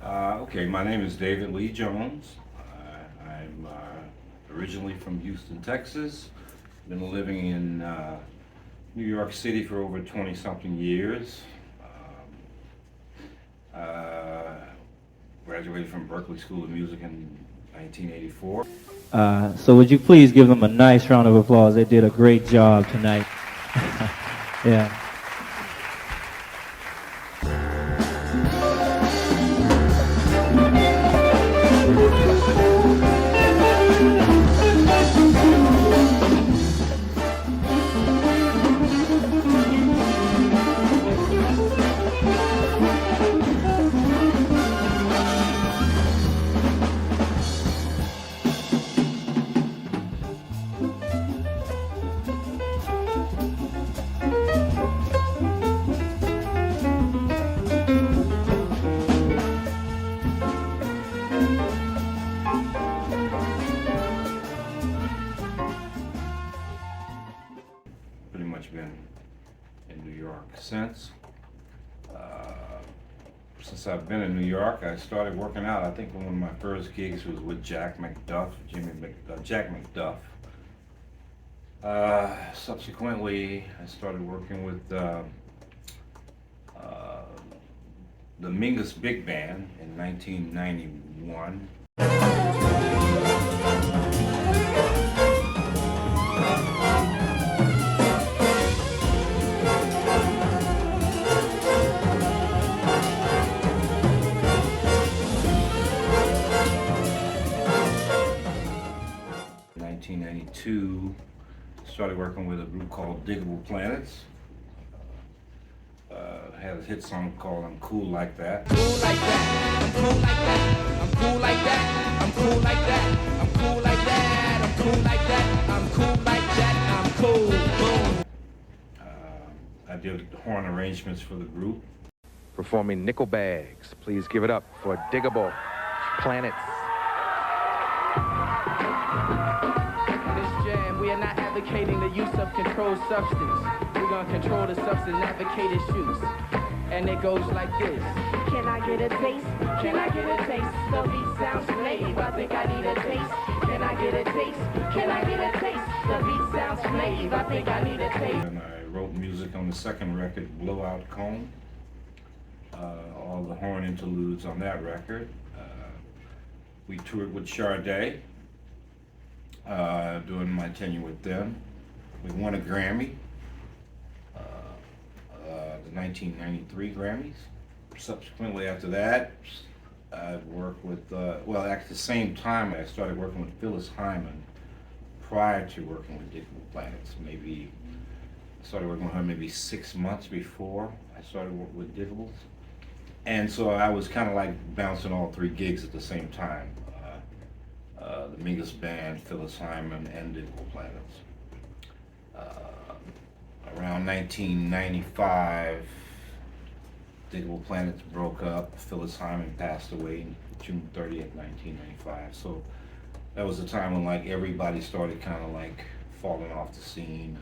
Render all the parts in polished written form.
Okay, my name is David Lee Jones. I'm originally from Houston, Texas. Been living in New York City for over 20 something years. Uh, Graduated from Berklee School of Music in 1984. So would you please give them a nice round of applause? They did a great job tonight. Yeah. Pretty much been in New York since. Since I've been in New York, I started working out. I think one of my first gigs was with Jack McDuff, Jack McDuff. Subsequently, I started working with the Mingus Big Band in 1991. 1992, started working with a group called Diggable Planets. Had a hit song called I'm Cool Like That. Cool like that, I'm cool like that, I'm cool like that, I'm cool like that, I'm cool like that, I'm cool like that, I'm cool like that, I'm cool, boom. I did horn arrangements for the group. Performing Nickel Bags. Please give it up for Diggable Planets. In this jam, we are not advocating the use of controlled substance. We're gonna control the substance, advocate its use. And it goes like this. Can I get a taste? Can I get a taste? The beat sounds slave. I think I need a taste. Can I get a taste? Can I get a taste? The beat sounds slave. I think I need a taste. And I wrote music on the second record, Blowout Cone. All the horn interludes on that record. We toured with Sade during my tenure with them. We won a Grammy, the 1993 Grammys. Subsequently after that, I worked with, well, at the same time I started working with Phyllis Hyman prior to working with Diggable Planets. Maybe, I started working with her maybe 6 months before I started working with Diggables. And so I was kind of like bouncing all three gigs at the same time. The Mingus Band, Phyllis Hyman, and Diggable Planets. Around 1995, Diggable Planets broke up. Phyllis Hyman passed away June 30th, 1995. So that was the time when like everybody started kind of like falling off the scene.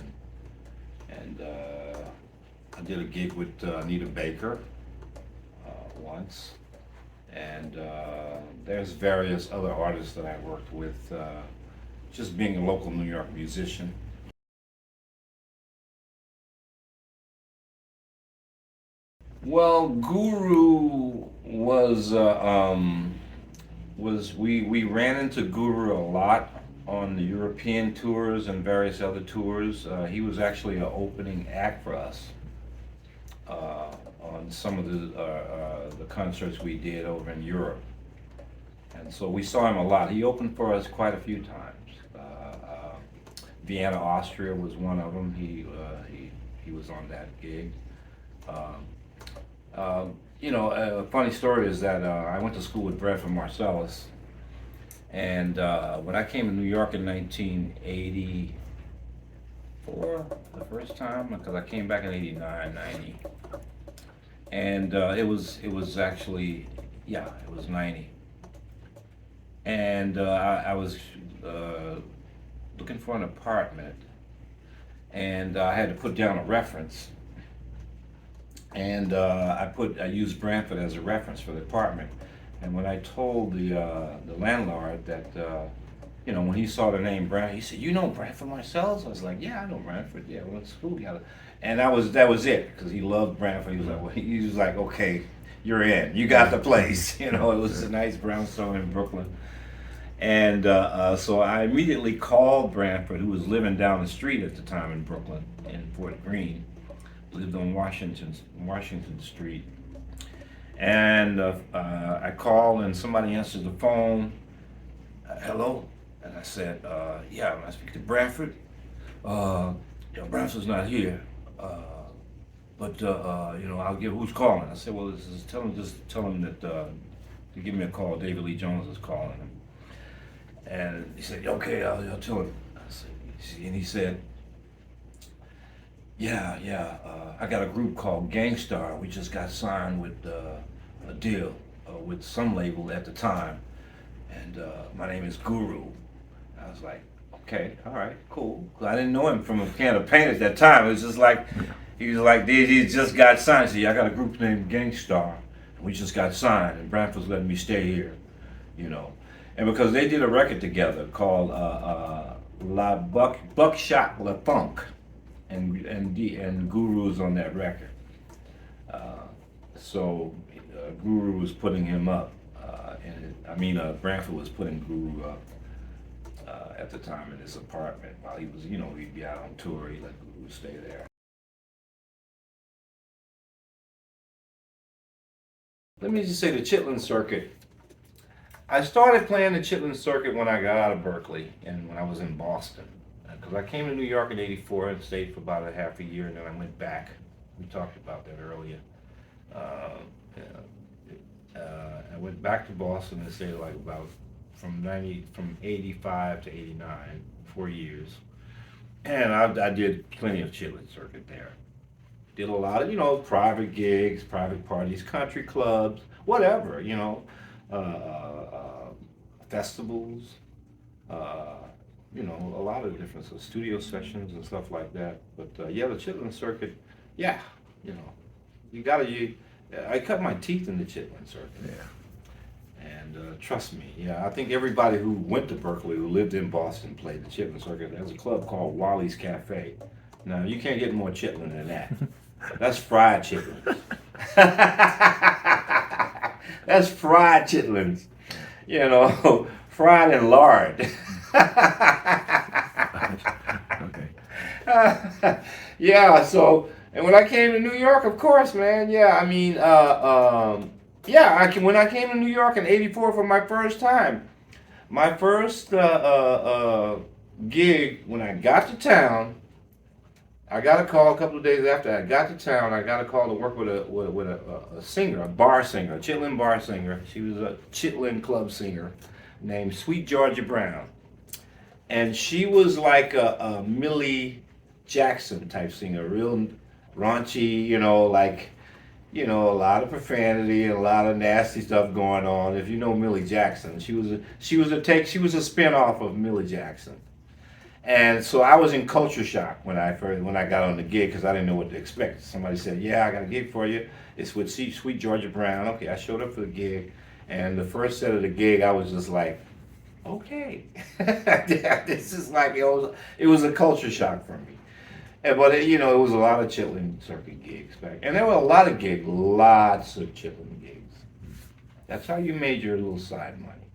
And I did a gig with Anita Baker once. And there's various other artists that I worked with, just being a local New York musician. Well, Guru we ran into Guru a lot on the European tours and various other tours. He was actually an opening act for us on some of the concerts we did over in Europe, and so we saw him a lot. He opened for us quite a few times. Vienna, Austria was one of them. He was on that gig. You know, a funny story is that I went to school with Bradford Marcellus, and when I came to New York in 1984, the first time, because I came back in 89, 90, and it was actually, yeah, it was 90, and I was looking for an apartment, and I had to put down a reference. And I used Brantford as a reference for the apartment. And when I told the landlord that, when he saw the name Brantford, he said, "You know Brantford Marcel's?" I was like, "Yeah, I know Brantford. Yeah, we went to school together." And that was it, because he loved Brantford. He was like, "Okay, you're in. You got the place." It was a nice brownstone in Brooklyn. And so I immediately called Brantford, who was living down the street at the time in Brooklyn, in Fort Greene, lived on Washington Street. And I called, and somebody answered the phone. Hello? And I said, yeah, I speak to Brantford. Brantford's not here. But I'll give who's calling. I said, well, just tell him that to give me a call. David Lee Jones is calling him. And he said, okay, I'll tell him. And he said, yeah, I got a group called Gangstar. We just got signed with a deal with some label at the time. And my name is Guru. I was like, okay, all right, cool. 'Cause I didn't know him from a can of paint at that time. It was just like, he was like, he just got signed. See, I got a group named Gangstar. And we just got signed, and Brantford's letting me stay here, And because they did a record together called La Buckshot La Funk, and Guru's on that record. So Guru was putting him up, Brantford was putting Guru up at the time in his apartment while he was, he'd be out on tour. He let Guru stay there. Let me just say the Chitlin Circuit. I started playing the Chitlin Circuit when I got out of Berkeley and when I was in Boston. Because I came to New York in '84 and stayed for about a half a year, and then I went back. We talked about that earlier. I went back to Boston and stayed from '85 to '89, 4 years. And I did plenty of Chitlin Circuit there. Did a lot of, private gigs, private parties, country clubs, whatever, festivals, a lot of different studio sessions and stuff like that. But the Chitlin Circuit, yeah, I cut my teeth in the Chitlin Circuit. Yeah. And trust me, I think everybody who went to Berkeley, who lived in Boston, played the Chitlin Circuit. There's a club called Wally's Cafe. Now, you can't get more chitlin than that. That's fried chitlins. That's fried chitlins. Fried in lard. Okay. So, and when I came to New York, of course, man, when I came to New York in '84 for my first time, my first gig, when I got to town, I got a call a couple of days after I got to town. I got a call to work with a singer, a bar singer, a Chitlin bar singer. She was a Chitlin club singer named Sweet Georgia Brown. And she was like a Millie Jackson type singer, real raunchy, a lot of profanity and a lot of nasty stuff going on. If you know Millie Jackson, she was a spin-off of Millie Jackson. And so I was in culture shock when I got on the gig, because I didn't know what to expect. Somebody said, "Yeah, I got a gig for you. It's with Sweet Georgia Brown." Okay, I showed up for the gig, and the first set of the gig, I was just like, "Okay, this is like it was a culture shock for me." But it was a lot of Chitlin Circuit gigs back, and there were a lot of gigs, lots of Chitlin gigs. That's how you made your little side money.